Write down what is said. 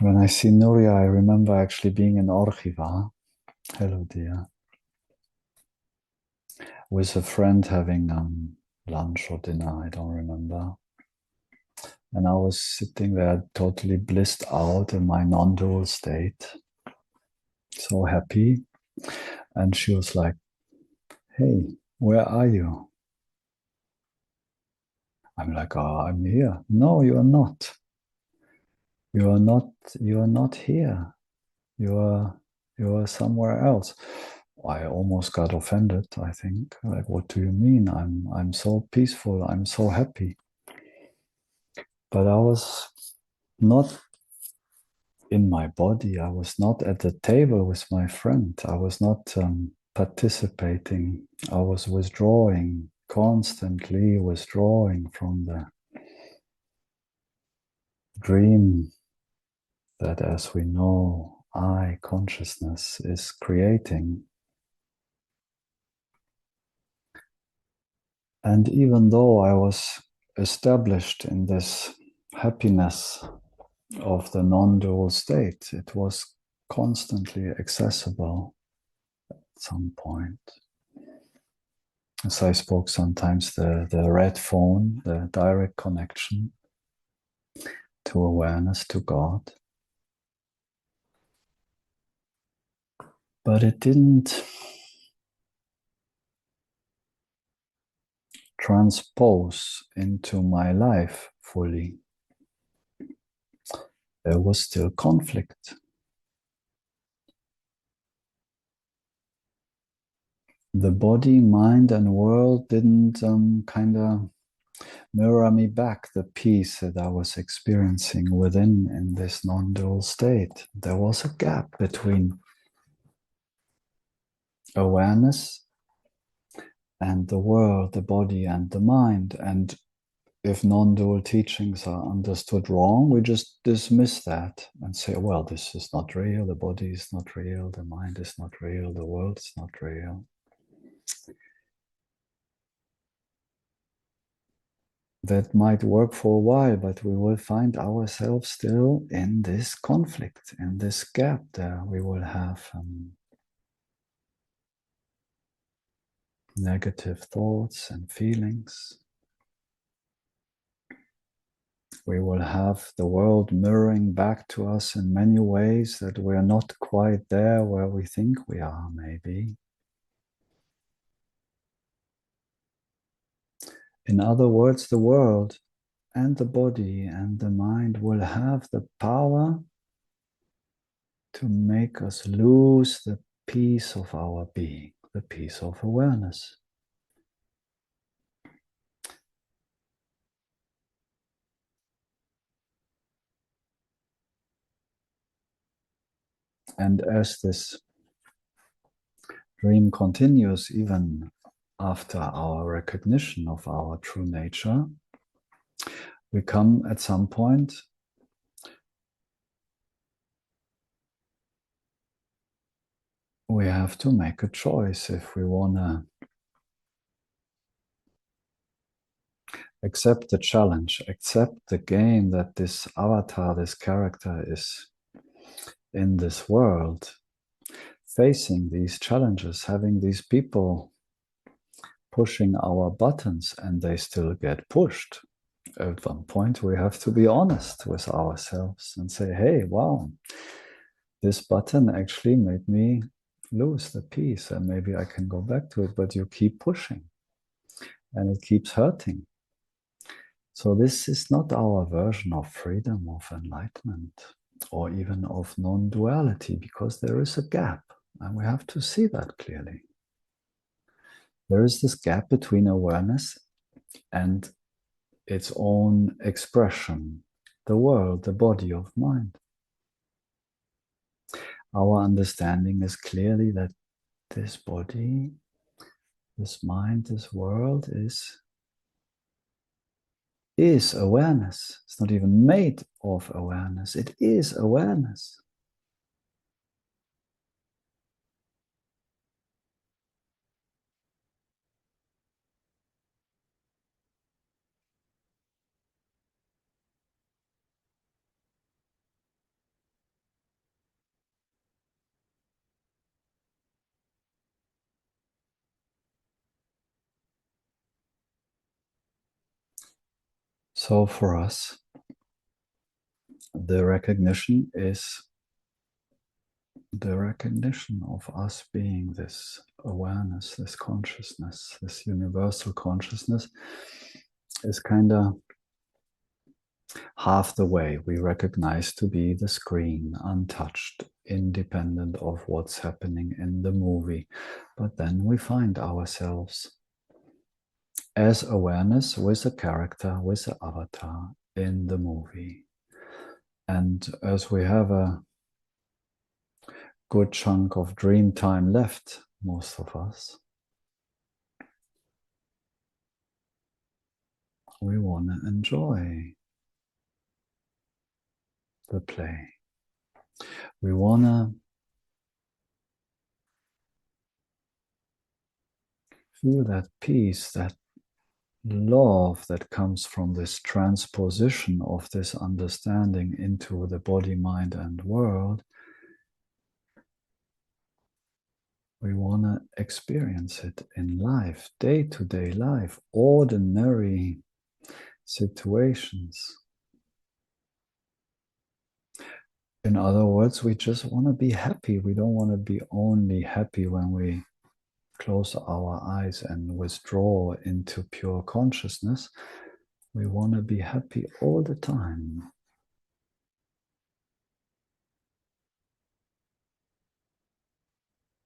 When I see Nuria, I remember actually being in Orchiva. Hello, dear. With a friend having lunch or dinner, I don't remember. And I was sitting there totally blissed out in my non-dual state, so happy. And she was like, "Hey, where are you?" I'm like, "Oh, I'm here." "No, you are not. You are not. You are not here. You are. You are somewhere else." I almost got offended. I think, like, what do you mean? I'm so peaceful. I'm so happy. But I was not in my body. I was not at the table with my friend. I was not participating. I was withdrawing, constantly withdrawing from the dream that, as we know, I, consciousness, is creating. And even though I was established in this happiness of the non-dual state, it was constantly accessible at some point. As I spoke sometimes, the red phone, the direct connection to awareness, to God. But it didn't transpose into my life fully. There was still conflict. The body, mind, and world didn't kind of mirror me back the peace that I was experiencing within in this non-dual state. There was a gap between awareness and the world, the body and the mind. And if non-dual teachings are understood wrong, we just dismiss that and say, well, this is not real, the body is not real, the mind is not real, the world is not real. That might work for a while, but we will find ourselves still in this conflict, in this gap there. We will have negative thoughts and feelings. We will have the world mirroring back to us in many ways that we're not quite there where we think we are, maybe. In other words, the world and the body and the mind will have the power to make us lose the peace of our being, the peace of awareness. And as this dream continues, even after our recognition of our true nature, we come at some point we have to make a choice if we want to accept the challenge, accept the game that this avatar, this character is in this world, facing these challenges, having these people pushing our buttons and they still get pushed. At one point, we have to be honest with ourselves and say, hey, wow, this button actually made me lose the peace and maybe I can go back to it, but you keep pushing and it keeps hurting. So this is not our version of freedom, of enlightenment, or even of non-duality, because there is a gap and we have to see that clearly. There is this gap between awareness and its own expression, the world, the body of mind. Our understanding is clearly that this body, this mind, this world is awareness. It's not even made of awareness. It is awareness. So for us, the recognition is the recognition of us being this awareness, this consciousness, this universal consciousness is kind of half the way. We recognize to be the screen, untouched, independent of what's happening in the movie. But then we find ourselves as awareness with a character, with an avatar in the movie. And as we have a good chunk of dream time left, most of us, we want to enjoy the play. We want to feel that peace, that love that comes from this transposition of this understanding into the body, mind, and world. We want to experience it in life, day-to-day life, ordinary situations. In other words, we just want to be happy. We don't want to be only happy when we close our eyes and withdraw into pure consciousness. We want to be happy all the time.